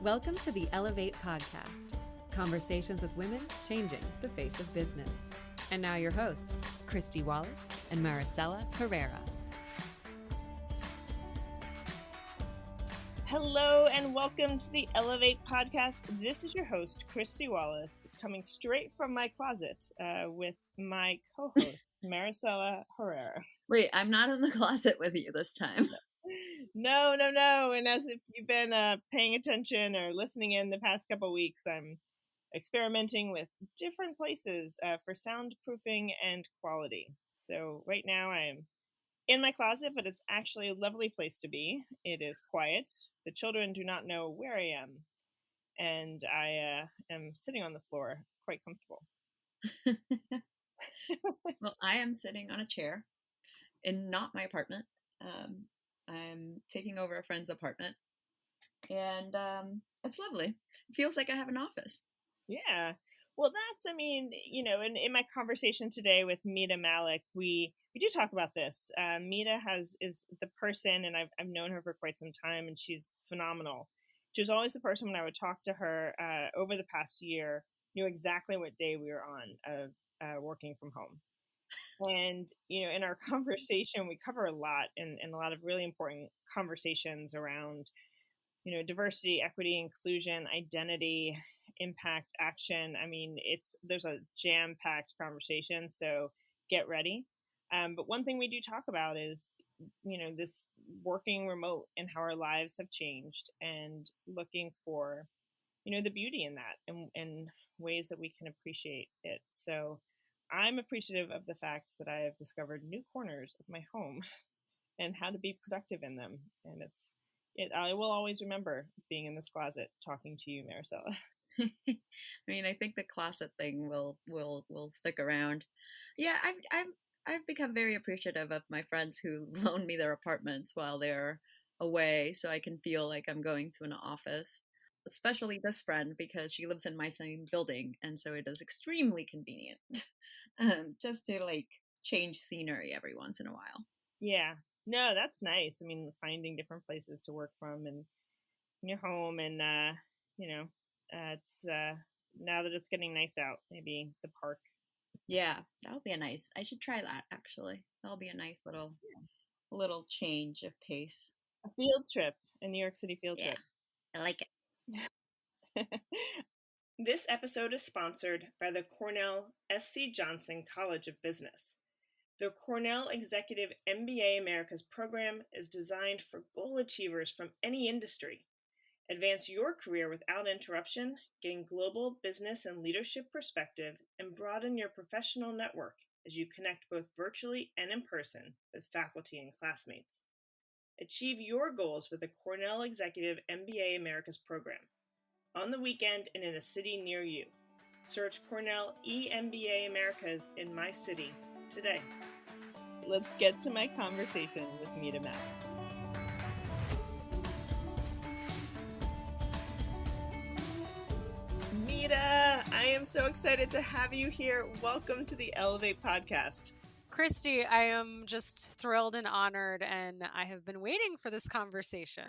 Welcome to the Ellevate podcast, conversations with women changing the face of business. And now your hosts, Kristy, Wallace, and Maricella, Herrera. Hello and welcome to the Ellevate podcast. This is your host, Kristy Wallace, coming straight from my closet with my co-host, Maricella, Herrera. Wait, I'm not in the closet with you this time. No. And as if you've been paying attention or listening in the past couple of weeks, I'm experimenting with different places for soundproofing and quality. So right now I'm in my closet, but it's actually a lovely place to be. It is quiet. The children do not know where I am. And I am sitting on the floor, quite comfortable. Well, I am sitting on a chair in not my apartment. I'm taking over a friend's apartment. And it's lovely. It feels like I have an office. Yeah. Well, in my conversation today with Mita Mallick, we do talk about this. Mita is the person, and I've known her for quite some time, and she's phenomenal. She was always the person when I would talk to her over the past year, knew exactly what day we were on of working from home. And, in our conversation, we cover a lot and a lot of really important conversations around, diversity, equity, inclusion, identity, impact, action. I mean, there's a jam-packed conversation, so get ready. But one thing we do talk about is, this working remote and how our lives have changed and looking for, the beauty in that and ways that we can appreciate it. So I'm appreciative of the fact that I have discovered new corners of my home and how to be productive in them. And I will always remember being in this closet talking to you, Maricella. I mean, I think the closet thing will stick around. Yeah, I've become very appreciative of my friends who loan me their apartments while they're away, so I can feel like I'm going to an office. Especially this friend, because she lives in my same building, and so it is extremely convenient just to change scenery every once in a while. Yeah, no, that's nice. I mean, finding different places to work from and in your home, and it's now that it's getting nice out, maybe the park. Yeah, that'll be I should try that actually. That'll be a nice little change of pace. A field trip, a New York City field trip. I like it. This episode is sponsored by the Cornell S.C. Johnson College of Business. The Cornell Executive MBA Americas program is designed for goal achievers from any industry. Advance your career without interruption, gain global business and leadership perspective, and broaden your professional network as you connect both virtually and in person with faculty and classmates. Achieve your goals with the Cornell Executive MBA Americas program. On the weekend and in a city near you. Search Cornell eMBA Americas in my city today. Let's get to my conversation with Mita Mallick. Mita, I am so excited to have you here. Welcome to the Ellevate podcast. Kristy, I am just thrilled and honored, and I have been waiting for this conversation.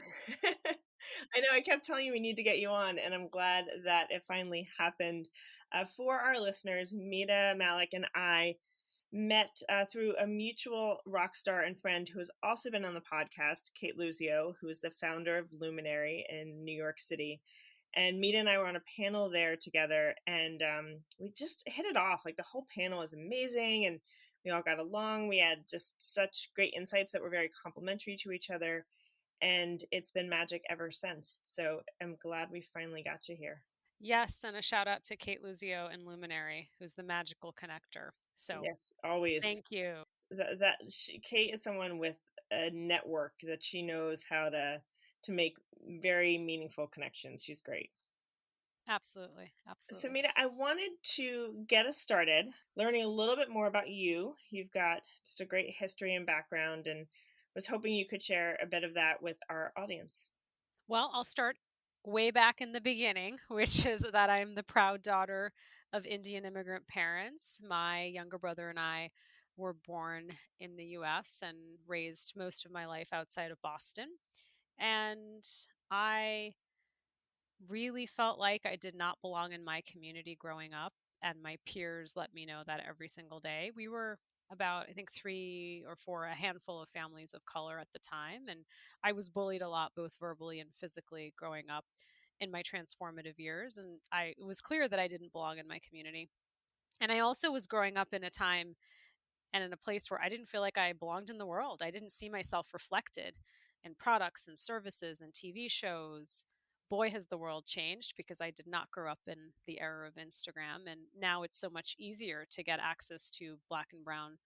I know I kept telling you we need to get you on, and I'm glad that it finally happened. For our listeners, Mita Mallick and I met through a mutual rock star and friend who has also been on the podcast, Kate Luzio, who is the founder of Luminary in New York City. And Mita and I were on a panel there together, and we just hit it off. Like, the whole panel was amazing, and we all got along. We had just such great insights that were very complementary to each other. And it's been magic ever since. So I'm glad we finally got you here. Yes, and a shout out to Kate Luzio and Luminary, who's the magical connector. So yes, always. Thank you. Kate is someone with a network that she knows how to make very meaningful connections. She's great. Absolutely. So Mita, I wanted to get us started learning a little bit more about you. You've got just a great history and background, and was hoping you could share a bit of that with our audience. Well, I'll start way back in the beginning, which is that I'm the proud daughter of Indian immigrant parents. My younger brother and I were born in the U.S. and raised most of my life outside of Boston. And I really felt like I did not belong in my community growing up. And my peers let me know that every single day. We were about, I think, three or four, a handful of families of color at the time. And I was bullied a lot, both verbally and physically, growing up in my transformative years. And it was clear that I didn't belong in my community. And I also was growing up in a time and in a place where I didn't feel like I belonged in the world. I didn't see myself reflected in products and services and TV shows. Boy, has the world changed, because I did not grow up in the era of Instagram. And now it's so much easier to get access to Black and brown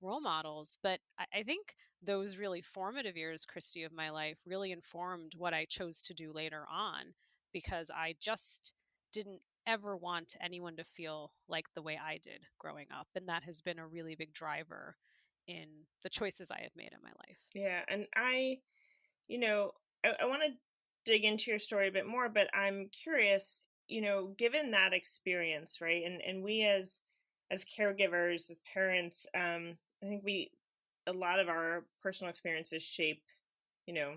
role models. But I think those really formative years, Kristy, of my life really informed what I chose to do later on, because I just didn't ever want anyone to feel like the way I did growing up. And that has been a really big driver in the choices I have made in my life. Yeah. And I want to dig into your story a bit more, but I'm curious, given that experience, right? And we as caregivers, as parents, I think a lot of our personal experiences shape, you know,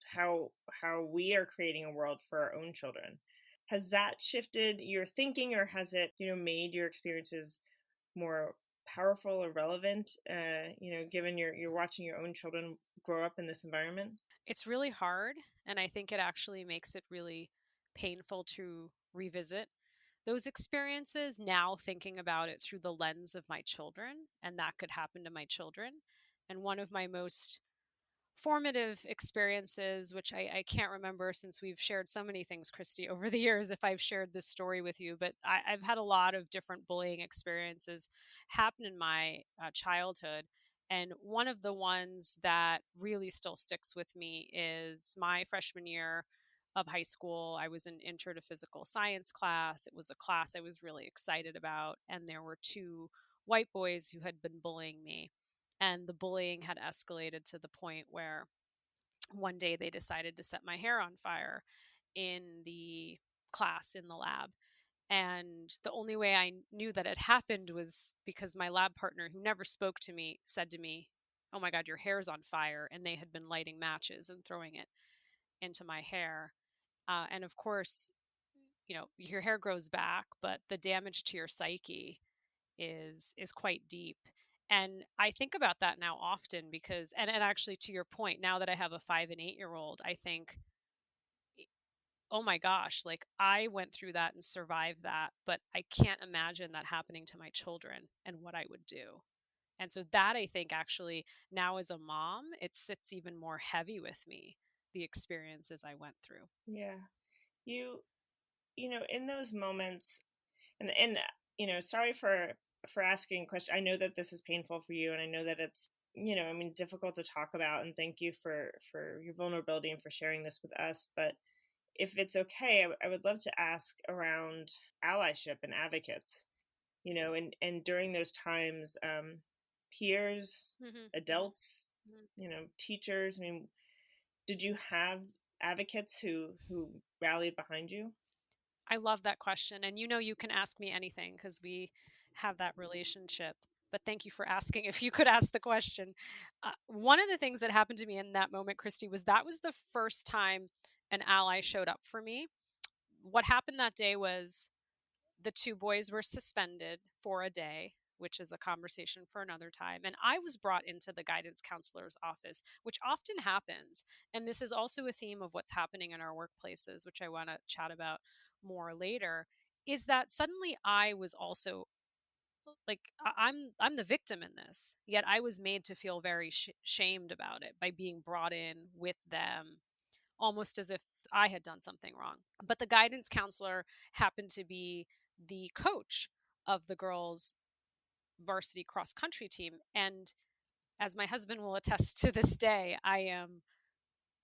how we are creating a world for our own children. Has that shifted your thinking, or has it, made your experiences more powerful or relevant, given you're watching your own children grow up in this environment? It's really hard, and I think it actually makes it really painful to revisit those experiences now, thinking about it through the lens of my children, and that could happen to my children. And one of my most formative experiences, which I can't remember, since we've shared so many things, Kristy, over the years, if I've shared this story with you, but I've had a lot of different bullying experiences happen in my childhood. And one of the ones that really still sticks with me is my freshman year of high school. I was in intro to physical science class. It was a class I was really excited about. And there were two white boys who had been bullying me. And the bullying had escalated to the point where one day they decided to set my hair on fire in the class, in the lab. And the only way I knew that it happened was because my lab partner, who never spoke to me, said to me, "Oh my God, your hair's on fire." And they had been lighting matches and throwing it into my hair. And of course, your hair grows back, but the damage to your psyche is quite deep. And I think about that now often, because and actually, to your point, now that I have a 5 and 8 year old, I think, oh my gosh, like, I went through that and survived that, but I can't imagine that happening to my children and what I would do. And so that, I think, actually, now as a mom, it sits even more heavy with me, the experiences I went through. Yeah. You in those moments, and sorry for asking a question. I know that this is painful for you, and I know that it's, difficult to talk about, and thank you for your vulnerability and for sharing this with us. But if it's okay, I would love to ask around allyship and advocates, and during those times, peers, Mm-hmm. adults, Mm-hmm. teachers. I mean, did you have advocates who rallied behind you? I love that question. And you can ask me anything, because we have that relationship. But thank you for asking if you could ask the question. One of the things that happened to me in that moment, Kristy, was that was the first time an ally showed up for me. What happened that day was the two boys were suspended for a day, which is a conversation for another time. And I was brought into the guidance counselor's office, which often happens. And this is also a theme of what's happening in our workplaces, which I want to chat about more later, is that suddenly I was also like, I'm the victim in this, yet I was made to feel very shamed about it by being brought in with them, almost as if I had done something wrong. But the guidance counselor happened to be the coach of the girls' varsity cross country team. And as my husband will attest to this day, I am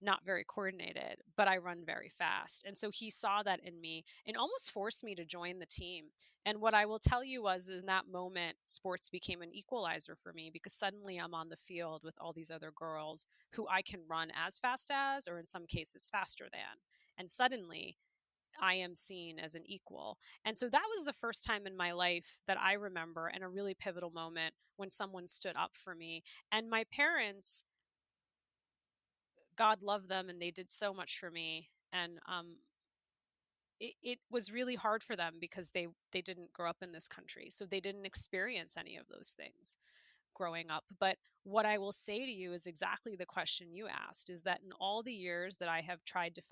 not very coordinated, but I run very fast. And so he saw that in me and almost forced me to join the team. And what I will tell you was, in that moment, sports became an equalizer for me, because suddenly I'm on the field with all these other girls who I can run as fast as, or in some cases faster than. And suddenly I am seen as an equal. And so that was the first time in my life that I remember, and a really pivotal moment, when someone stood up for me. And my parents, God love them, and they did so much for me. And it was really hard for them because they didn't grow up in this country. So they didn't experience any of those things growing up. But what I will say to you is exactly the question you asked, is that in all the years that I have tried to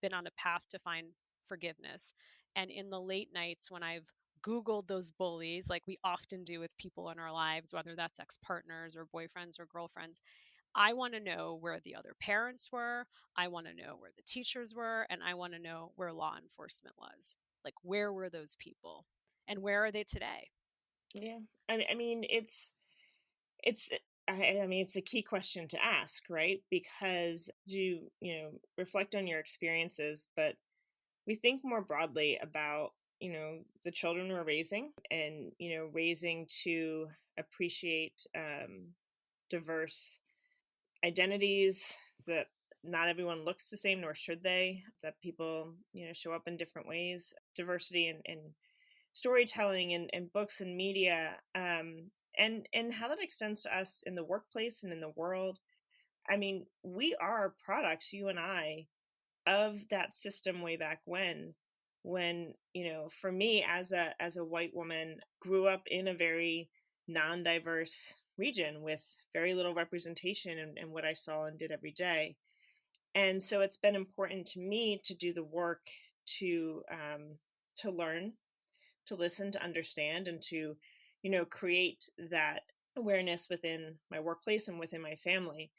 been on a path to find forgiveness, and in the late nights when I've Googled those bullies, like we often do with people in our lives, whether that's ex-partners or boyfriends or girlfriends, I want to know where the other parents were. I want to know where the teachers were. And I want to know where law enforcement was. Like, where were those people? And where are they today? Yeah. I mean, it's I mean, it's a key question to ask, right? Because you reflect on your experiences, but we think more broadly about, the children we're raising, and, raising to appreciate diverse identities, that not everyone looks the same, nor should they, that people, show up in different ways, diversity in storytelling and books and media, and how that extends to us in the workplace and in the world. I mean, we are products, you and I, of that system way back when, for me, as a white woman, grew up in a very non-diverse region with very little representation in what I saw and did every day. And so it's been important to me to do the work to learn, to listen, to understand, and to, create that awareness within my workplace and within my family.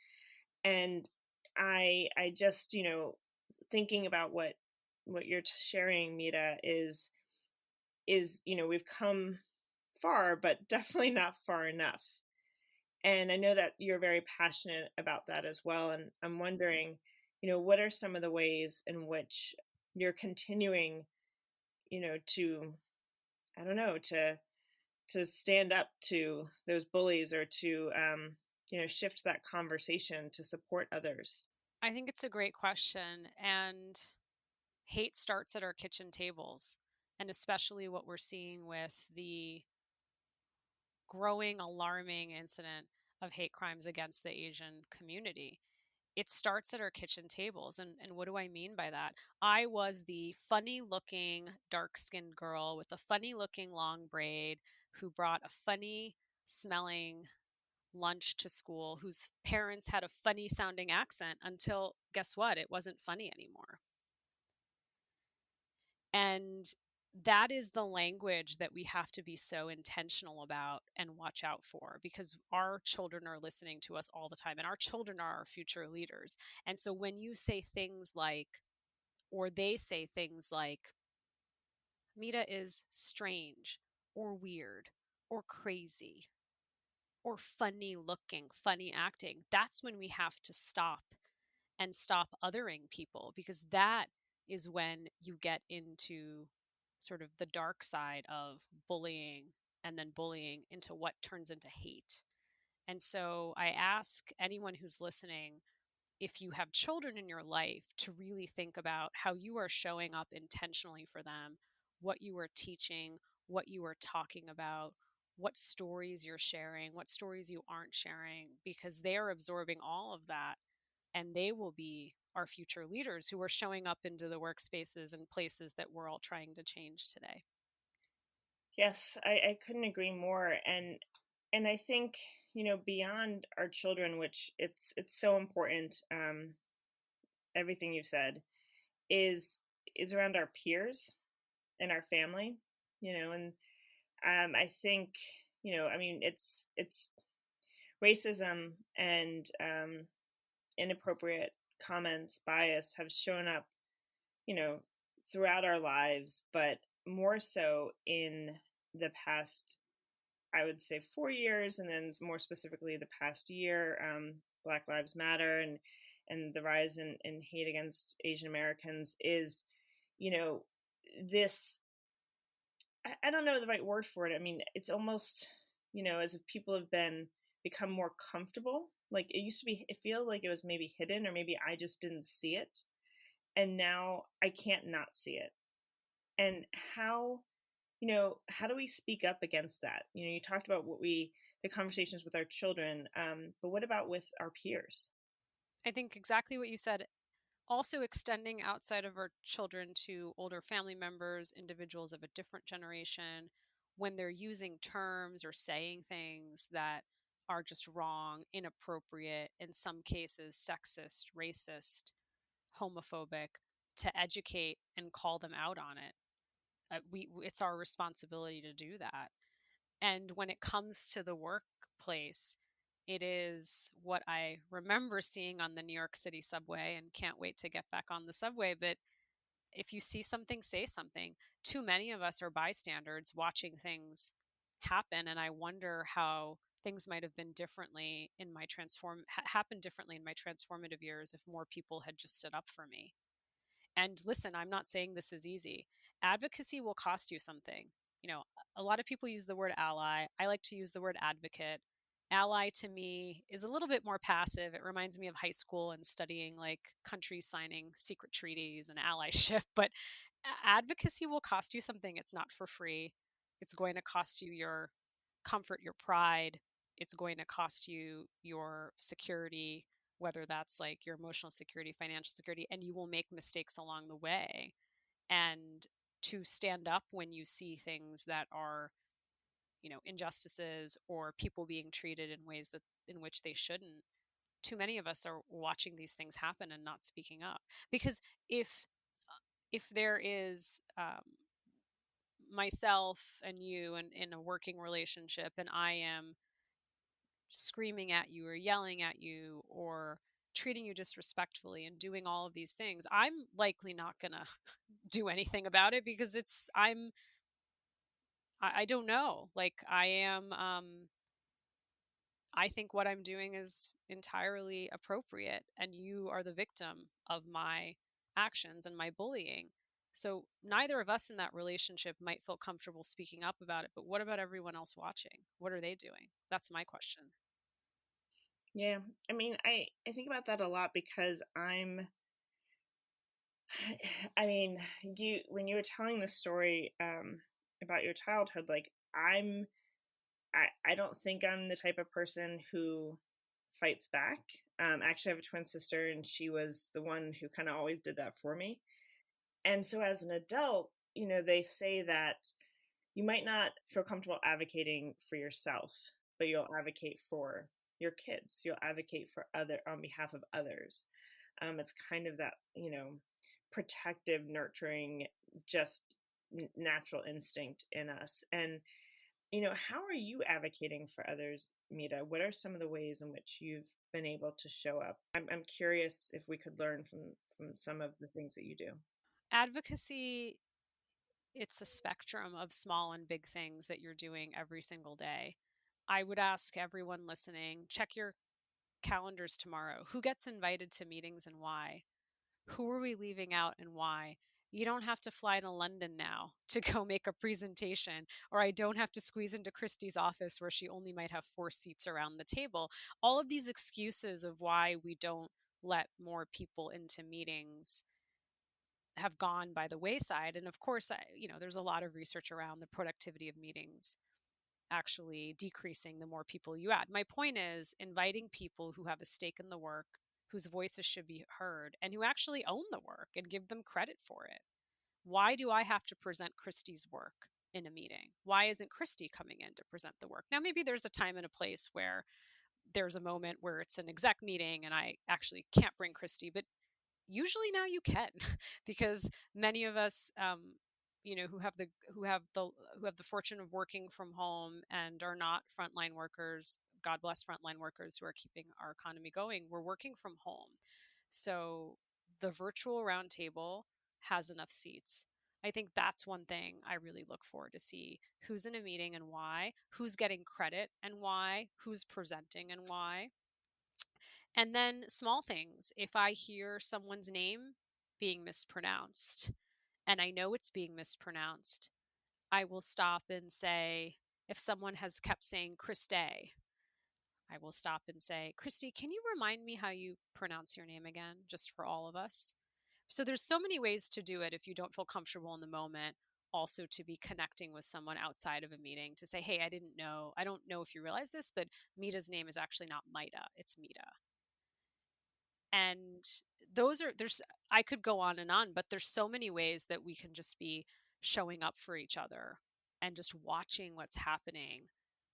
And I just, thinking about what you're sharing, Mita, is, we've come far, but definitely not far enough. And I know that you're very passionate about that as well. And I'm wondering, what are some of the ways in which you're continuing, to, I don't know, to stand up to those bullies, or to, shift that conversation to support others? I think it's a great question. And hate starts at our kitchen tables. And especially what we're seeing with the growing, alarming incident of hate crimes against the Asian community. It starts at our kitchen tables. And what do I mean by that? I was the funny looking, dark skinned girl with a funny looking long braid who brought a funny smelling lunch to school, whose parents had a funny sounding accent until, guess what? It wasn't funny anymore. And that is the language that we have to be so intentional about and watch out for, because our children are listening to us all the time, and our children are our future leaders. And so when you say things like, or they say things like, Mita is strange or weird or crazy or funny looking, funny acting, that's when we have to stop and stop othering people, because that is when you get into sort of the dark side of bullying, and then bullying into what turns into hate. And so I ask anyone who's listening, if you have children in your life, to really think about how you are showing up intentionally for them, what you are teaching, what you are talking about, what stories you're sharing, what stories you aren't sharing, because they are absorbing all of that, and they will be our future leaders who are showing up into the workspaces and places that we're all trying to change today. Yes, I couldn't agree more. And I think, beyond our children, which it's so important, everything you've said is around our peers and our family, and I think, I mean, it's racism and inappropriate comments, bias, have shown up, you know, throughout our lives, but more so in the past, I would say, 4 years, and then more specifically the past year. Black Lives Matter and the rise in hate against Asian Americans is, you know, this. I don't know the right word for it. I mean, it's almost, as if people have become more comfortable. Like, it used to be, it feels like it was maybe hidden, or maybe I just didn't see it, and now I can't not see it. And how do we speak up against that? You talked about the conversations with our children, but what about with our peers? I think exactly what you said also extending outside of our children to older family members, individuals of a different generation, when they're using terms or saying things that are just wrong, inappropriate, in some cases sexist, racist, homophobic, to educate and call them out on it. It's our responsibility to do that. And when it comes to the workplace, it is what I remember seeing on the New York City subway, and can't wait to get back on the subway. But if you see something, say something. Too many of us are bystanders watching things happen, and I wonder how things might have been differently in my happened differently in my transformative years if more people had just stood up for me. And listen, I'm not saying this is easy. Advocacy will cost you something. You know, a lot of people use the word ally. I like to use the word advocate. Ally to me is a little bit more passive. It reminds me of high school and studying like countries signing secret treaties and allyship. But advocacy will cost you something. It's not for free. It's going to cost you your comfort, your pride. It's going to cost you your security, whether that's like your emotional security, financial security, and you will make mistakes along the way. And to stand up when you see things that are, injustices or people being treated in ways that in which they shouldn't. Too many of us are watching these things happen and not speaking up. Because if there is myself and you and in a working relationship, and I am screaming at you or yelling at you or treating you disrespectfully and doing all of these things, I'm likely not going to do anything about it because I don't know. Like I am, I think what I'm doing is entirely appropriate, and you are the victim of my actions and my bullying. So neither of us in that relationship might feel comfortable speaking up about it. But what about everyone else watching? What are they doing? That's my question. Yeah. I mean, I think about that a lot because I mean, when you were telling the story about your childhood, like I don't think I'm the type of person who fights back. Actually, I have a twin sister, and she was the one who kind of always did that for me. And so, as an adult, they say that you might not feel comfortable advocating for yourself, but you'll advocate for your kids. You'll advocate for on behalf of others. It's kind of that, protective, nurturing, just natural instinct in us. And how are you advocating for others, Mita? What are some of the ways in which you've been able to show up? I'm curious if we could learn from some of the things that you do. Advocacy, it's a spectrum of small and big things that you're doing every single day. I would ask everyone listening, check your calendars tomorrow. Who gets invited to meetings and why? Who are we leaving out and why? You don't have to fly to London now to go make a presentation, or I don't have to squeeze into Kristy's office where she only might have 4 seats around the table. All of these excuses of why we don't let more people into meetings have gone by the wayside. And of course, there's a lot of research around the productivity of meetings actually decreasing the more people you add. My point is inviting people who have a stake in the work, whose voices should be heard, and who actually own the work and give them credit for it. Why do I have to present Kristy's work in a meeting? Why isn't Kristy coming in to present the work? Now, maybe there's a time and a place where there's a moment where it's an exec meeting and I actually can't bring Kristy, but usually now you can because many of us who have the fortune of working from home and are not frontline workers, god bless frontline workers who are keeping our economy going, we're working from home. So the virtual roundtable has enough seats. I think that's one thing I really look for, to see who's in a meeting and why, who's getting credit and why, who's presenting and why. And then small things. If I hear someone's name being mispronounced and I know it's being mispronounced, I will stop and say, if someone has kept saying Kristy, I will stop and say, Kristy, can you remind me how you pronounce your name again, just for all of us? So there's so many ways to do it if you don't feel comfortable in the moment. Also, to be connecting with someone outside of a meeting to say, hey, I didn't know. I don't know if you realize this, but Mita's name is actually not Mita, it's Mita. And I could go on and on, but there's so many ways that we can just be showing up for each other and just watching what's happening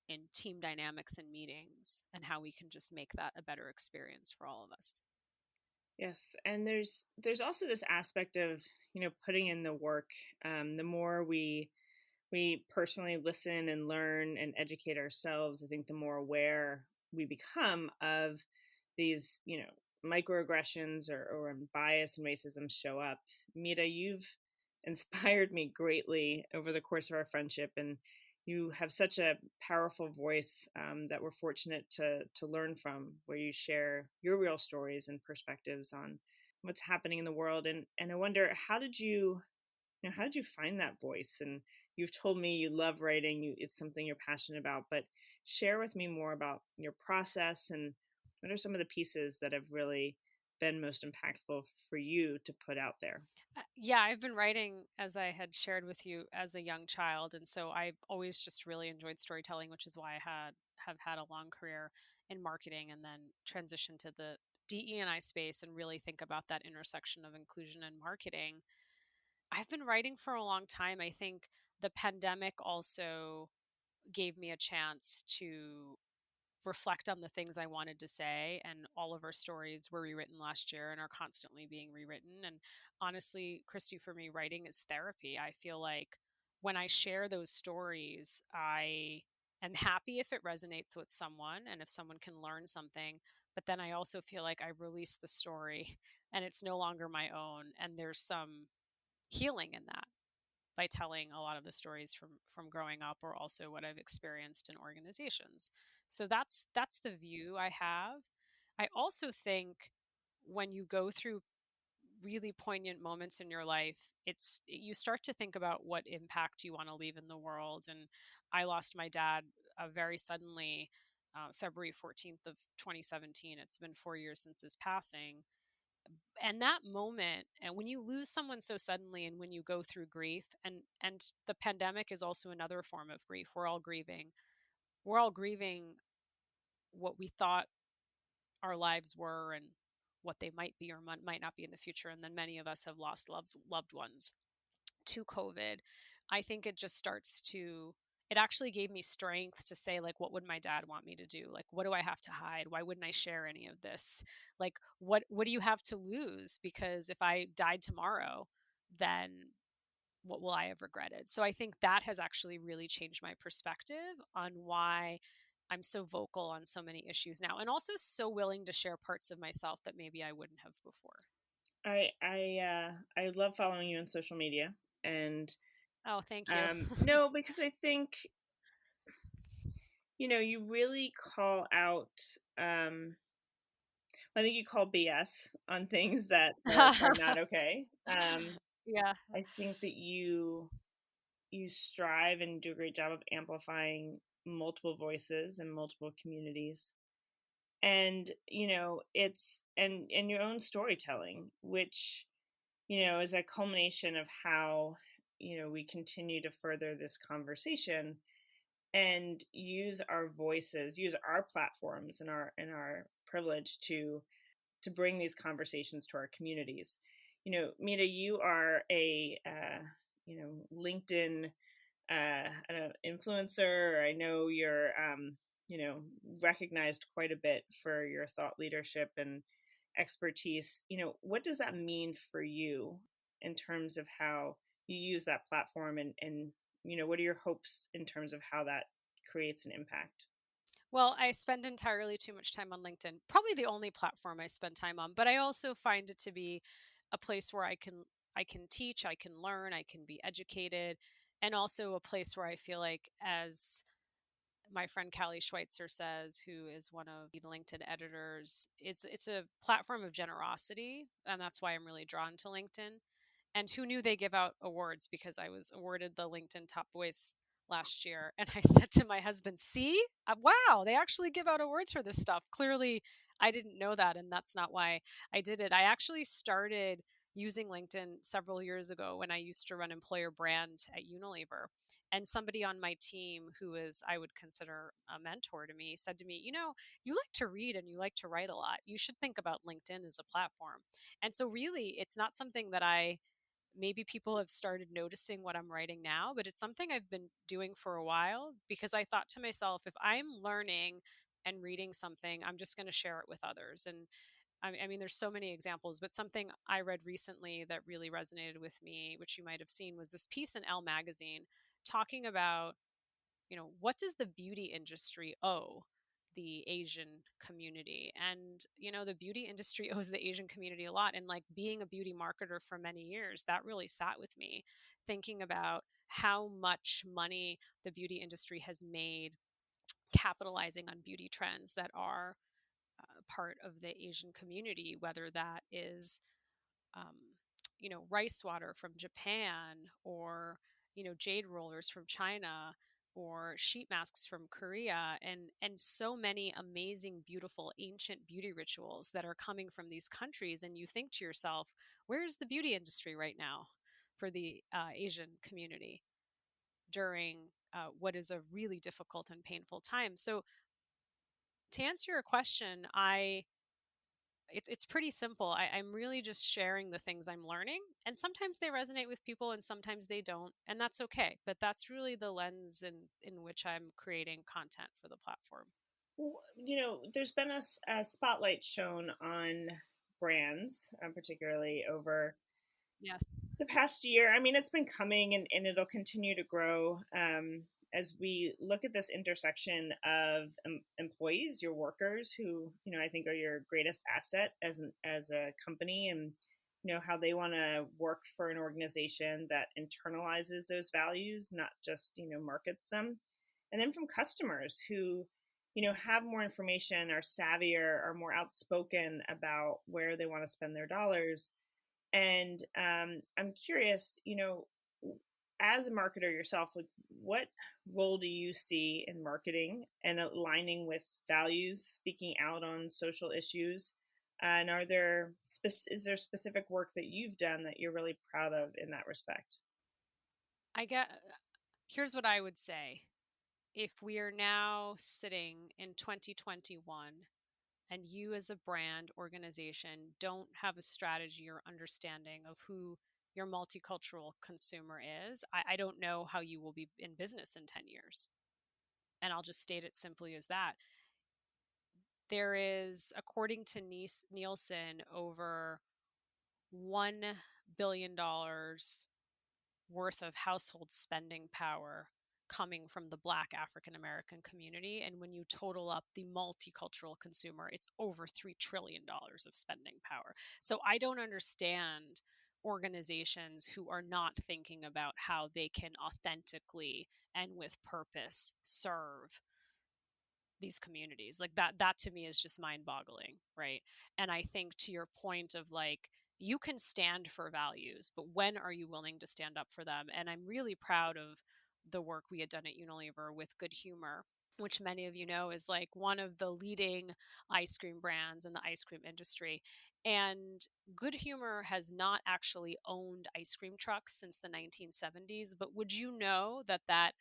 in team dynamics and meetings, and how we can just make that a better experience for all of us. Yes, and there's also this aspect of, putting in the work. The more we personally listen and learn and educate ourselves, I think the more aware we become of these, microaggressions or when bias and racism show up. Mita, you've inspired me greatly over the course of our friendship, and you have such a powerful voice that we're fortunate to learn from, where you share your real stories and perspectives on what's happening in the world. And I wonder, how did you find that voice? And you've told me you love writing, it's something you're passionate about, but share with me more about your process, and what are some of the pieces that have really been most impactful for you to put out there? Yeah, I've been writing, as I had shared with you, as a young child, and so I've always just really enjoyed storytelling, which is why I have had a long career in marketing, and then transitioned to the DE&I space and really think about that intersection of inclusion and marketing. I've been writing for a long time. I think the pandemic also gave me a chance to reflect on the things I wanted to say. And all of our stories were rewritten last year and are constantly being rewritten. And honestly, Kristy, for me, writing is therapy. I feel like when I share those stories, I am happy if it resonates with someone and if someone can learn something. But then I also feel like I've released the story and it's no longer my own. And there's some healing in that by telling a lot of the stories from growing up, or also what I've experienced in organizations. So that's the view I have. I also think when you go through really poignant moments in your life, you start to think about what impact you want to leave in the world. And I lost my dad very suddenly, February 14th of 2017. It's been 4 years since his passing. And that moment, and when you lose someone so suddenly, and when you go through grief, and the pandemic is also another form of grief. We're all grieving what we thought our lives were, and what they might be or might not be in the future. And then many of us have lost loved ones to COVID. I think it actually gave me strength to say, like, what would my dad want me to do? Like, what do I have to hide? Why wouldn't I share any of this? Like, what do you have to lose? Because if I died tomorrow, then what will I have regretted? So I think that has actually really changed my perspective on why I'm so vocal on so many issues now, and also so willing to share parts of myself that maybe I wouldn't have before. I love following you on social media, and Oh, thank you. no, because I think you really call out. I think you call BS on things that are not okay. Yeah. I think that you strive and do a great job of amplifying multiple voices and multiple communities, and it's and your own storytelling, which is a culmination of how we continue to further this conversation and use our voices, use our platforms and our privilege to bring these conversations to our communities. Mita, you are a LinkedIn influencer. I know you're recognized quite a bit for your thought leadership and expertise. What does that mean for you in terms of how you use that platform, and what are your hopes in terms of how that creates an impact? Well, I spend entirely too much time on LinkedIn, probably the only platform I spend time on, but I also find it to be a place where I can teach, I can learn, I can be educated, and also a place where I feel like, as my friend Callie Schweitzer says, who is one of the LinkedIn editors, it's a platform of generosity, and that's why I'm really drawn to LinkedIn. And who knew they give out awards? Because I was awarded the LinkedIn Top Voice last year, and I said to my husband, "See, wow, they actually give out awards for this stuff." Clearly, I didn't know that, and that's not why I did it. I actually started using LinkedIn several years ago when I used to run employer brand at Unilever. And somebody on my team who is, I would consider a mentor to me, said to me, you know, you like to read and you like to write a lot. You should think about LinkedIn as a platform. And so really, it's not something that maybe people have started noticing what I'm writing now, but it's something I've been doing for a while because I thought to myself, if I'm learning and reading something, I'm just going to share it with others. And I mean, there's so many examples, but something I read recently that really resonated with me, which you might have seen, was this piece in Elle magazine talking about, you know, what does the beauty industry owe the Asian community? And, you know, the beauty industry owes the Asian community a lot. And like being a beauty marketer for many years, that really sat with me thinking about how much money the beauty industry has made capitalizing on beauty trends that are part of the Asian community, whether that is um, you know, rice water from Japan, or, you know, jade rollers from China, or sheet masks from Korea, and so many amazing, beautiful, ancient beauty rituals that are coming from these countries. And you think to yourself, where's the beauty industry right now for the Asian community during what is a really difficult and painful time? So to answer your question, it's pretty simple. I'm really just sharing the things I'm learning, and sometimes they resonate with people and sometimes they don't, and that's okay. But that's really the lens in which I'm creating content for the platform. Well, you know, there's been a spotlight shown on brands, particularly over Yes. the past year. I mean, it's been coming, and it'll continue to grow as we look at this intersection of employees, your workers, who, you know, I think are your greatest asset as a company, and, you know, how they want to work for an organization that internalizes those values, not just, you know, markets them. And then from customers who, you know, have more information, are savvier, are more outspoken about where they want to spend their dollars. And I'm curious, you know, as a marketer yourself, like, what role do you see in marketing and aligning with values, speaking out on social issues? And is there specific work that you've done that you're really proud of in that respect? Here's what I would say. If we are now sitting in 2021 and you as a brand organization don't have a strategy or understanding of who your multicultural consumer is, I don't know how you will be in business in 10 years. And I'll just state it simply as that. There is, according to Nielsen, over $1 billion worth of household spending power coming from the Black African American community. And when you total up the multicultural consumer, it's over $3 trillion of spending power. So I don't understand organizations who are not thinking about how they can authentically and with purpose serve these communities. Like that to me is just mind-boggling, right? And I think to your point of like, you can stand for values, but when are you willing to stand up for them? And I'm really proud of the work we had done at Unilever with Good Humor, which many of you know is like one of the leading ice cream brands in the ice cream industry. And Good Humor has not actually owned ice cream trucks since the 1970s, but would you know that that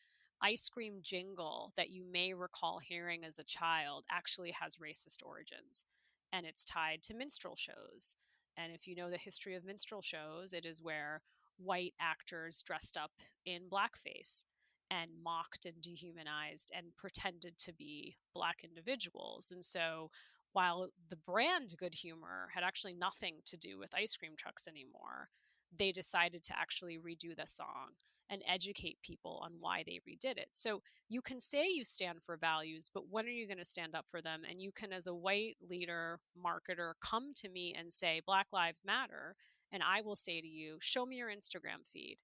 ice cream jingle that you may recall hearing as a child actually has racist origins, and it's tied to minstrel shows. And if you know the history of minstrel shows, it is where white actors dressed up in blackface and mocked and dehumanized and pretended to be Black individuals. And so while the brand Good Humor had actually nothing to do with ice cream trucks anymore, they decided to actually redo the song and educate people on why they redid it. So you can say you stand for values, but when are you going to stand up for them? And you can, as a white leader, marketer, come to me and say, Black Lives Matter. And I will say to you, show me your Instagram feed.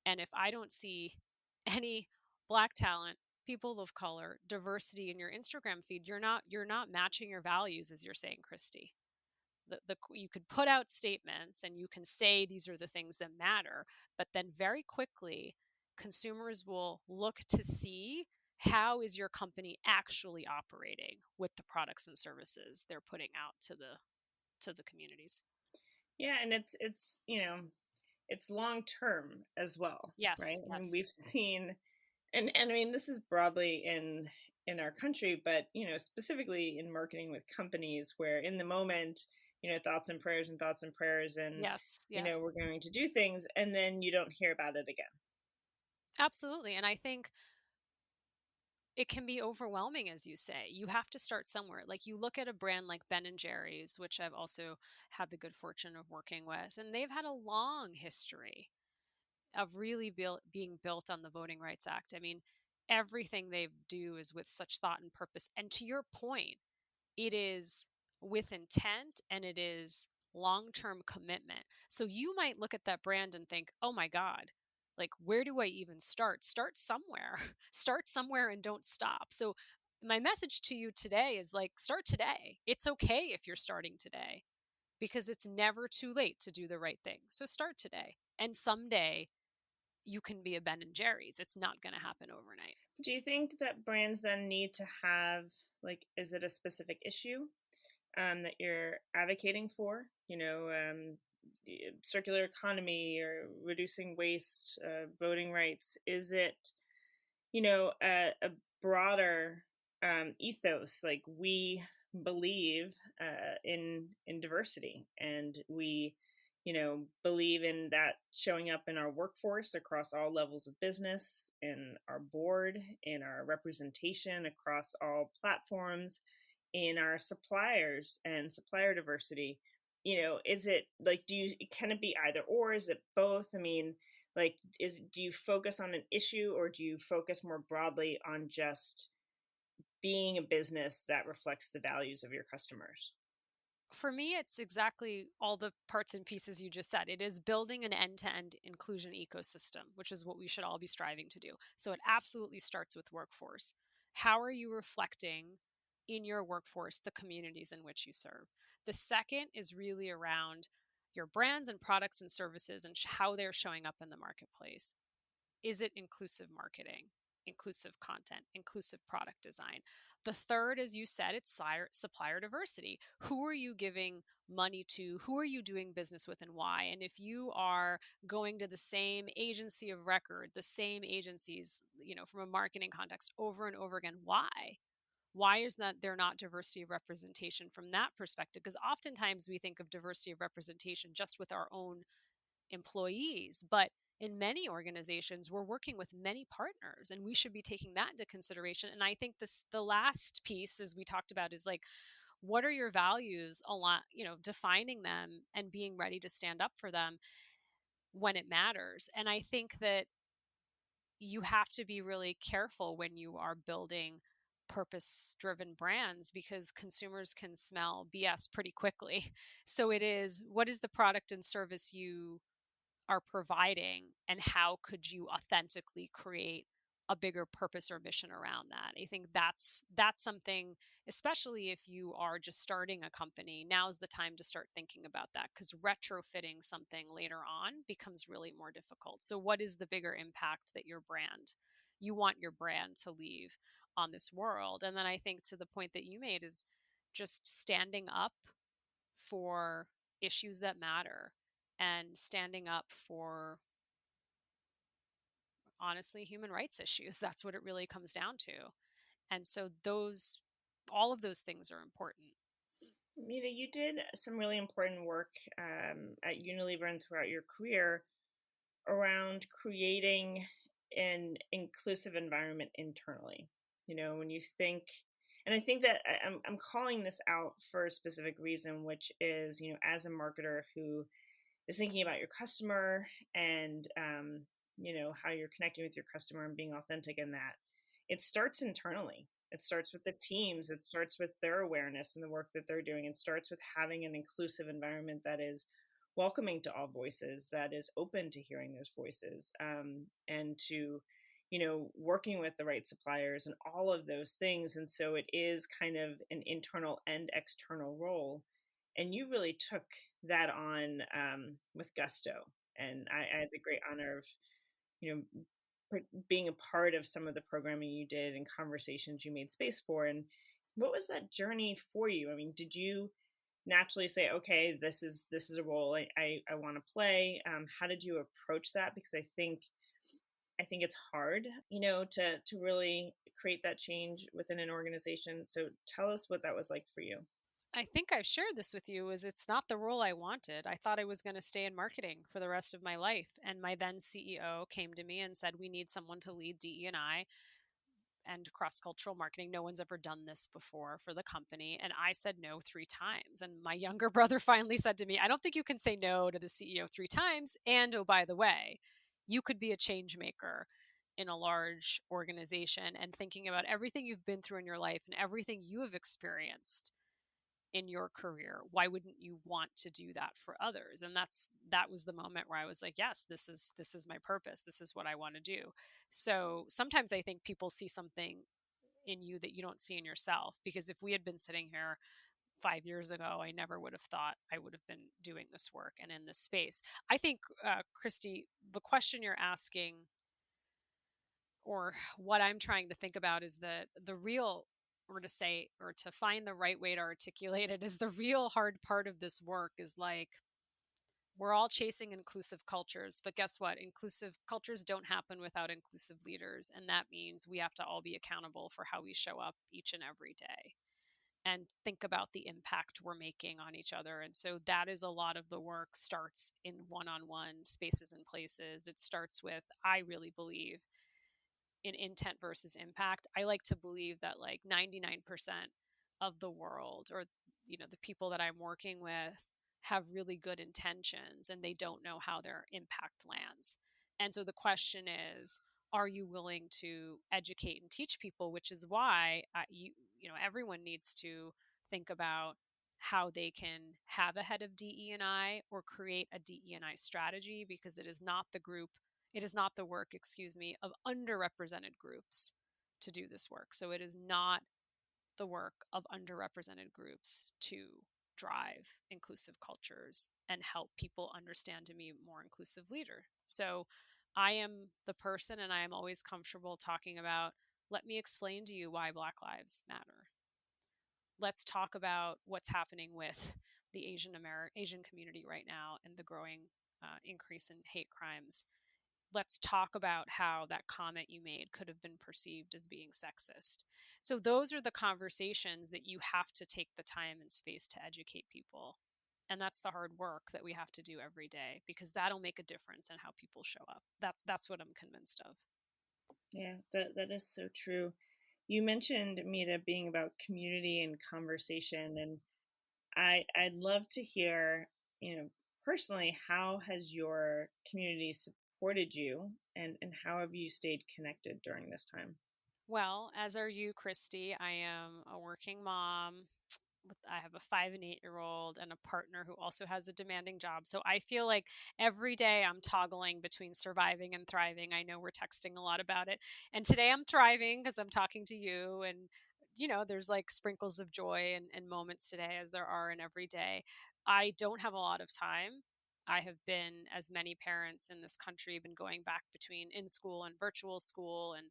And if I don't see any Black talent, people of color, diversity in your Instagram feed, you're not matching your values, as you're saying, Kristy. You could put out statements and you can say these are the things that matter, but then very quickly consumers will look to see how is your company actually operating with the products and services they're putting out to the communities. Yeah, and it's it's long term as well, right? Yes, I mean, yes. we've seen, and I mean, this is broadly in our country, but specifically in marketing with companies, where in the moment, thoughts and prayers and thoughts and prayers, and Yes, yes. we're going to do things, and then you don't hear about it again. Absolutely. And I think it can be overwhelming, as you say. You have to start somewhere. Like, you look at a brand like Ben and Jerry's, which I've also had the good fortune of working with, and they've had a long history of really being built on the Voting Rights Act. I mean, everything they do is with such thought and purpose. And to your point, it is with intent and it is long-term commitment. So you might look at that brand and think, oh my God, like, where do I even start? Start somewhere. Start somewhere and don't stop. So my message to you today is, like, start today. It's okay if you're starting today, because it's never too late to do the right thing. So start today. And someday you can be a Ben and Jerry's. It's not going to happen overnight. Do you think that brands then need to have, like, is it a specific issue that you're advocating for? Circular economy or reducing waste, voting rights. Is it a broader ethos? Like, we believe in diversity, and we believe in that showing up in our workforce across all levels of business, in our board, in our representation across all platforms, in our suppliers and supplier diversity. Is it like, can it be either or? Is it both? I mean, like, do you focus on an issue, or do you focus more broadly on just being a business that reflects the values of your customers? For me, it's exactly all the parts and pieces you just said. It is building an end-to-end inclusion ecosystem, which is what we should all be striving to do. So it absolutely starts with workforce. How are you reflecting in your workforce the communities in which you serve? The second is really around your brands and products and services and how they're showing up in the marketplace. Is it inclusive marketing, inclusive content, inclusive product design? The third, as you said, it's supplier diversity. Who are you giving money to? Who are you doing business with, and why? And if you are going to the same agency of record, the same agencies, from a marketing context over and over again, why? Why is that there not diversity of representation from that perspective? Because oftentimes we think of diversity of representation just with our own employees, but in many organizations we're working with many partners, and we should be taking that into consideration. And I think the last piece, as we talked about, is like, what are your values? A lot, defining them and being ready to stand up for them when it matters. And I think that you have to be really careful when you are building purpose driven brands, because consumers can smell BS pretty quickly. So it is, what is the product and service you are providing, and how could you authentically create a bigger purpose or mission around that? I think that's something, especially if you are just starting a company, now's the time to start thinking about that, because retrofitting something later on becomes really more difficult. So what is the bigger impact that you want your brand to leave on this world? And then I think, to the point that you made, is just standing up for issues that matter, and standing up for, honestly, human rights issues. That's what it really comes down to. And so all of those things are important. Mita, you did some really important work at Unilever and throughout your career around creating an inclusive environment internally. When you think, and I think that I'm calling this out for a specific reason, which is, as a marketer who is thinking about your customer, and how you're connecting with your customer and being authentic in that, it starts internally. It starts with the teams. It starts with their awareness and the work that they're doing. It starts with having an inclusive environment that is welcoming to all voices, that is open to hearing those voices, and to working with the right suppliers and all of those things. And so it is kind of an internal and external role, and you really took that on with gusto. And I had the great honor of being a part of some of the programming you did and conversations you made space for. And what was that journey for you? I mean, did you naturally say, okay, this is a role I want to play? How did you approach that? Because I think it's hard, to really create that change within an organization. So tell us what that was like for you. I think I've shared this with you, is it's not the role I wanted. I thought I was going to stay in marketing for the rest of my life. And my then CEO came to me and said, we need someone to lead DE&I and cross-cultural marketing. No one's ever done this before for the company. And I said no 3 times. And my younger brother finally said to me, I don't think you can say no to the CEO 3 times. And oh, by the way, you could be a change maker in a large organization, and thinking about everything you've been through in your life and everything you have experienced in your career, why wouldn't you want to do that for others? And that was the moment where I was like, yes, this is my purpose, this is what I want to do. So sometimes I think people see something in you that you don't see in yourself, because if we had been sitting here 5 years ago, I never would have thought I would have been doing this work and in this space. I think, Kristy, the question you're asking, or what I'm trying to think about, is the real, or to say, or to find the right way to articulate it, is the real hard part of this work is like, we're all chasing inclusive cultures, but guess what? Inclusive cultures don't happen without inclusive leaders. And that means we have to all be accountable for how we show up each and every day and think about the impact we're making on each other. And so that is a lot of the work, starts in one-on-one spaces and places. It starts with, I really believe in intent versus impact. I like to believe that like 99% of the world, or the people that I'm working with, have really good intentions and they don't know how their impact lands. And so the question is, are you willing to educate and teach people? Which is why everyone needs to think about how they can have a head of DE&I or create a DE&I strategy, because it is not the work, of underrepresented groups to do this work. So it is not the work of underrepresented groups to drive inclusive cultures and help people understand to be a more inclusive leader. So I am the person, and I am always comfortable talking about, let me explain to you why Black Lives Matter. Let's talk about what's happening with the Asian community right now and the growing increase in hate crimes. Let's talk about how that comment you made could have been perceived as being sexist. So those are the conversations that you have to take the time and space to educate people. And that's the hard work that we have to do every day, because that'll make a difference in how people show up. That's what I'm convinced of. Yeah, that is so true. You mentioned, Mita, being about community and conversation, and I'd love to hear, personally, how has your community supported you, and how have you stayed connected during this time? Well, as are you, Kristy. I am a working mom. I have a 5 and 8-year-old and a partner who also has a demanding job. So I feel like every day I'm toggling between surviving and thriving. I know we're texting a lot about it. And today I'm thriving because I'm talking to you. And, there's like sprinkles of joy and moments today, as there are in every day. I don't have a lot of time. I have been, as many parents in this country, been going back between in school and virtual school, and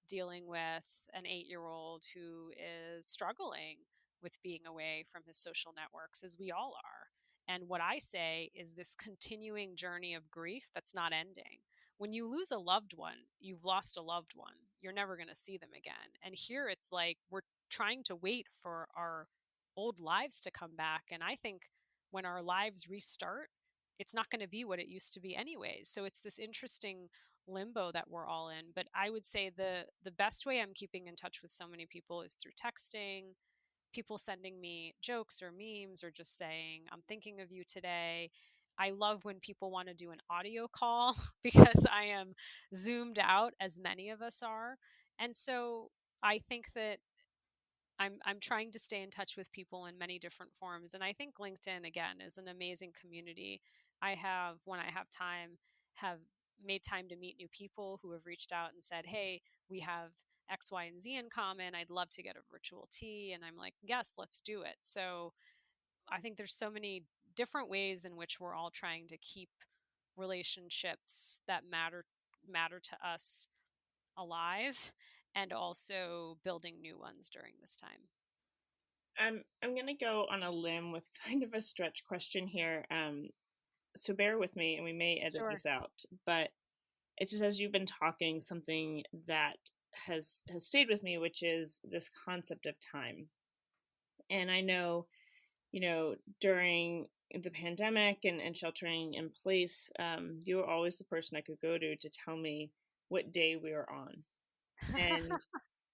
dealing with an 8-year-old who is struggling with being away from his social networks, as we all are. And what I say is, this continuing journey of grief that's not ending. When you lose a loved one, you've lost a loved one. You're never going to see them again. And here it's like we're trying to wait for our old lives to come back. And I think when our lives restart, it's not going to be what it used to be anyways. So it's this interesting limbo that we're all in. But I would say the best way I'm keeping in touch with so many people is through texting, people sending me jokes or memes, or just saying, I'm thinking of you today. I love when people want to do an audio call because I am zoomed out, as many of us are. And so I think that I'm trying to stay in touch with people in many different forms. And I think LinkedIn, again, is an amazing community. I have, when I have time, have made time to meet new people who have reached out and said, hey, we have X, Y, and Z in common. I'd love to get a virtual tea. And I'm like, yes, let's do it. So I think there's so many different ways in which we're all trying to keep relationships that matter to us alive, and also building new ones during this time. I'm going to go on a limb with kind of a stretch question here. So bear with me, and we may edit Sure. this out. But it's just as you've been talking, something that has stayed with me, which is this concept of time. And I know, during the pandemic and sheltering in place, you were always the person I could go to tell me what day we were on. And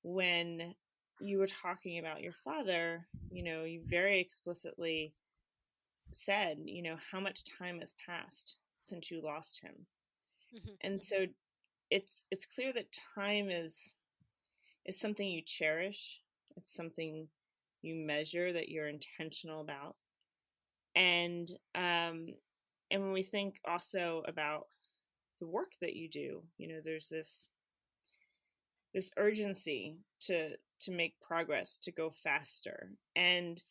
when you were talking about your father, you very explicitly said, how much time has passed since you lost him. Mhm. And so it's clear that time is something you cherish. It's something you measure, that you're intentional about. And and when we think also about the work that you do, there's this urgency to make progress, to go faster. And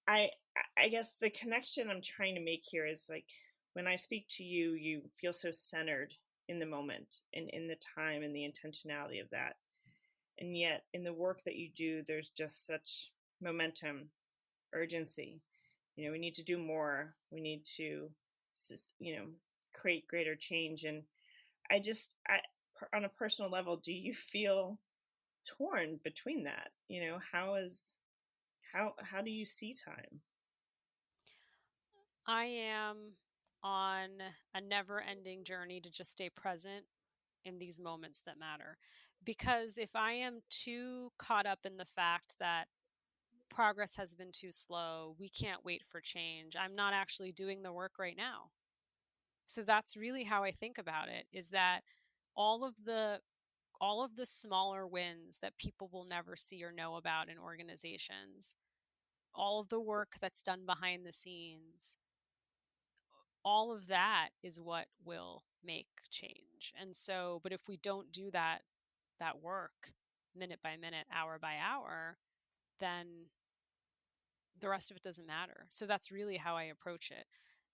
I I guess the connection I'm trying to make here is like, when I speak to you, you feel so centered in the moment and in the time and the intentionality of that. And yet in the work that you do, there's just such momentum, urgency. We need to do more. We need to, you know, create greater change. And on a personal level, do you feel torn between that? How do you see time? I am on a never ending journey to just stay present in these moments that matter. Because if I am too caught up in the fact that progress has been too slow, we can't wait for change, I'm not actually doing the work right now. So that's really how I think about it, is that all of the all of the smaller wins that people will never see or know about in organizations, all of the work that's done behind the scenes, all of that is what will make change. And so, but if we don't do that work minute by minute, hour by hour, then the rest of it doesn't matter. So that's really how I approach it.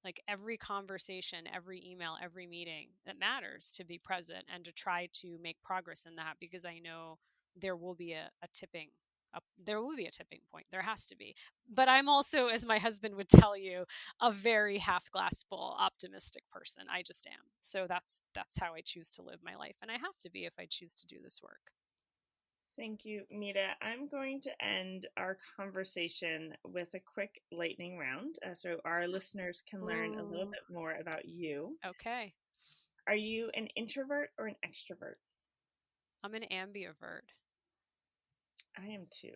Like every conversation, every email, every meeting, it matters to be present and to try to make progress in that, because I know there will be a tipping there will be a tipping point. There has to be. But I'm also, as my husband would tell you, a very half glass full optimistic person. I just am. So that's how I choose to live my life, and I have to be if I choose to do this work. Thank you, Mita. I'm going to end our conversation with a quick lightning round, so our listeners can learn a little Ooh, bit more about you. okay. Are you an introvert or an extrovert? I'm an ambivert. I am too.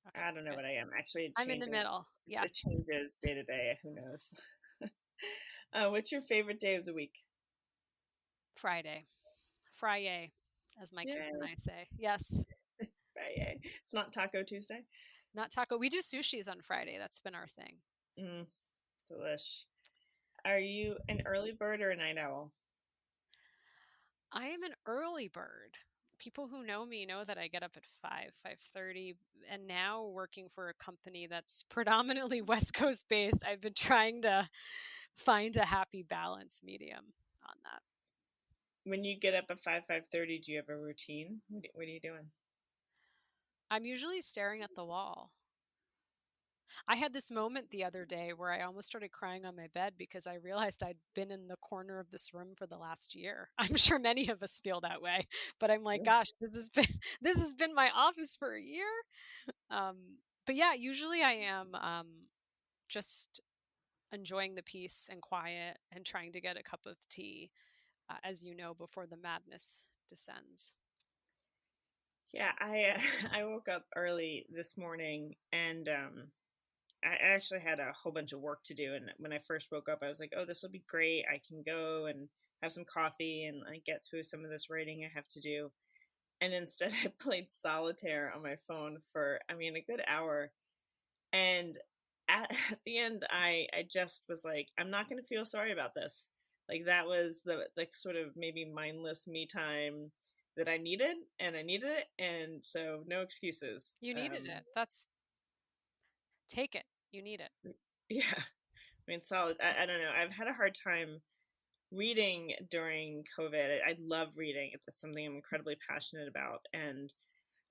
Okay, I don't know good. what I am. Actually, it I'm in the changes. middle. Yes. It changes day to day. Who knows? What's your favorite day of the week? Friday. Friday, as my kids and Yay, I say. Yes. Friday. It's not Taco Tuesday. Not taco. We do sushis on Friday. That's been our thing. Mm, delish. Are you an early bird or a night owl? I am an early bird. People who know me know that I get up at 5:30, and now working for a company that's predominantly West Coast based, I've been trying to find a happy balance medium on that. When you get up at 5:30, do you have a routine? What are you doing? I'm usually staring at the wall. I had this moment the other day where I almost started crying on my bed because I realized I'd been in the corner of this room for the last year. I'm sure many of us feel that way, but I'm like, gosh, this has been my office for a year. But yeah, usually I am just enjoying the peace and quiet and trying to get a cup of tea, as you know, before the madness descends. Yeah, I I woke up early this morning, and I actually had a whole bunch of work to do. And when I first woke up, I was like, "Oh, this will be great. I can go and have some coffee and like get through some of this writing I have to do." And instead, I played solitaire on my phone for, I mean, a good hour. And at the end, I just was like, I'm not going to feel sorry about this. Like that was the sort of maybe mindless me time that I needed, and I needed it, and so no excuses. You needed it. That's take it. You need it. Yeah, I mean, solid. I don't know. I've had a hard time reading during COVID. I love reading. It's something I'm incredibly passionate about, and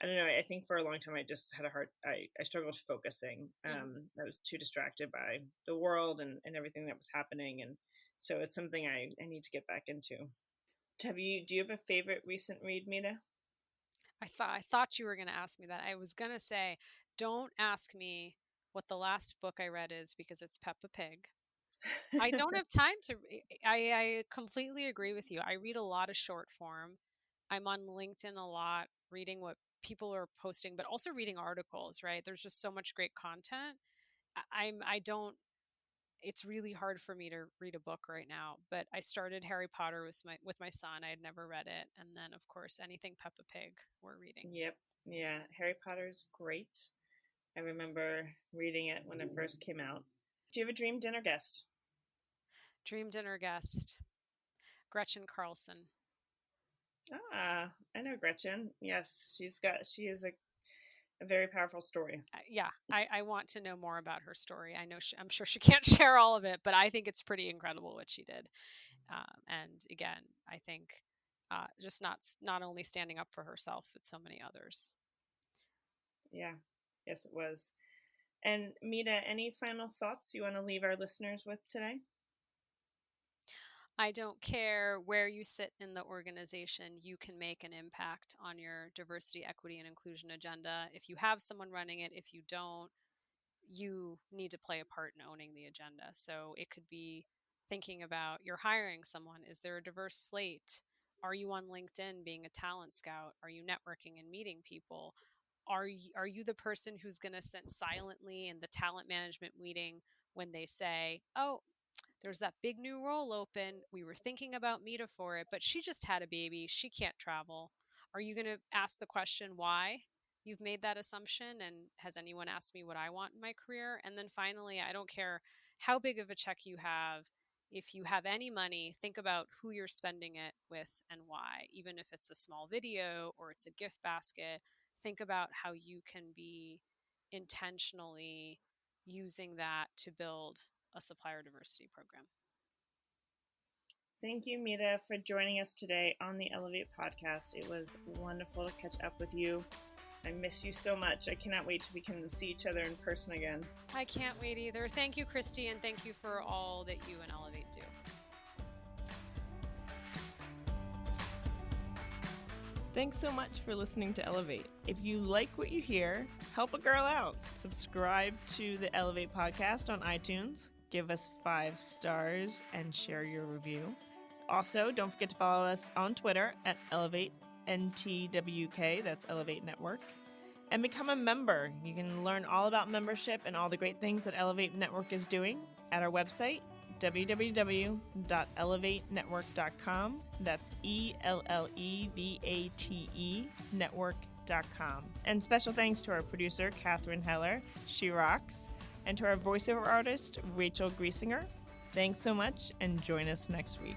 I don't know. I think for a long time I just had I struggled focusing. I was too distracted by the world and everything that was happening. And so it's something I need to get back into. Do you have a favorite recent read, Mita? I thought you were going to ask me that. I was going to say, don't ask me what the last book I read is, because it's Peppa Pig. I don't have time to. I completely agree with you. I read a lot of short form. I'm on LinkedIn a lot, reading what people are posting, but also reading articles, right? There's just so much great content. I don't. It's really hard for me to read a book right now, but I started Harry Potter with my son. I had never read it, and then of course anything Peppa Pig we're reading. Yep, yeah, Harry Potter's great. I remember reading it when it first came out. Do you have a dream dinner guest? Dream dinner guest, Gretchen Carlson. Ah, I know Gretchen. Yes, she is a very powerful story. Yeah, I want to know more about her story. I'm sure she can't share all of it, but I think it's pretty incredible what she did. And again, I think just not only standing up for herself, but so many others. Yeah, yes, it was. And Mita, any final thoughts you want to leave our listeners with today? I don't care where you sit in the organization, you can make an impact on your diversity, equity, and inclusion agenda. If you have someone running it, if you don't, you need to play a part in owning the agenda. So it could be thinking about, you're hiring someone. Is there a diverse slate? Are you on LinkedIn being a talent scout? Are you networking and meeting people? Are you the person who's going to sit silently in the talent management meeting when they say, oh, there's that big new role open. We were thinking about Mita for it, but she just had a baby. She can't travel. Are you going to ask the question why you've made that assumption? And has anyone asked me what I want in my career? And then finally, I don't care how big of a check you have. If you have any money, think about who you're spending it with and why. Even if it's a small video or it's a gift basket, think about how you can be intentionally using that to build a supplier diversity program. Thank you, Mita, for joining us today on the Ellevate podcast. It was wonderful to catch up with you. I miss you so much. I cannot wait till we can see each other in person again. I can't wait either. Thank you, Kristy, and thank you for all that you and Ellevate do. Thanks so much for listening to Ellevate. If you like what you hear, help a girl out. Subscribe to the Ellevate podcast on iTunes. Give us 5 stars and share your review. Also, don't forget to follow us on Twitter at EllevateNTWK, that's Ellevate Network, and become a member. You can learn all about membership and all the great things that Ellevate Network is doing at our website, www.ellevatenetwork.com. That's ELLEVATE network.com. And special thanks to our producer, Catherine Heller. She rocks. And to our voiceover artist, Rachel Griesinger. Thanks so much, and join us next week.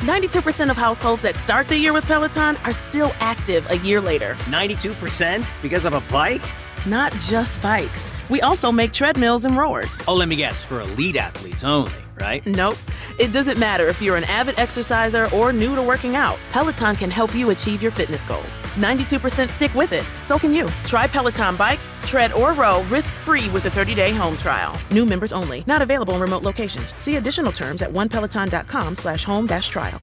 92% of households that start the year with Peloton are still active a year later. 92% because of a bike? Not just bikes. We also make treadmills and rowers. Oh, let me guess, for elite athletes only, right? Nope. It doesn't matter if you're an avid exerciser or new to working out. Peloton can help you achieve your fitness goals. 92% stick with it. So can you. Try Peloton bikes, tread, or row risk-free with a 30-day home trial. New members only. Not available in remote locations. See additional terms at onepeloton.com/home-trial.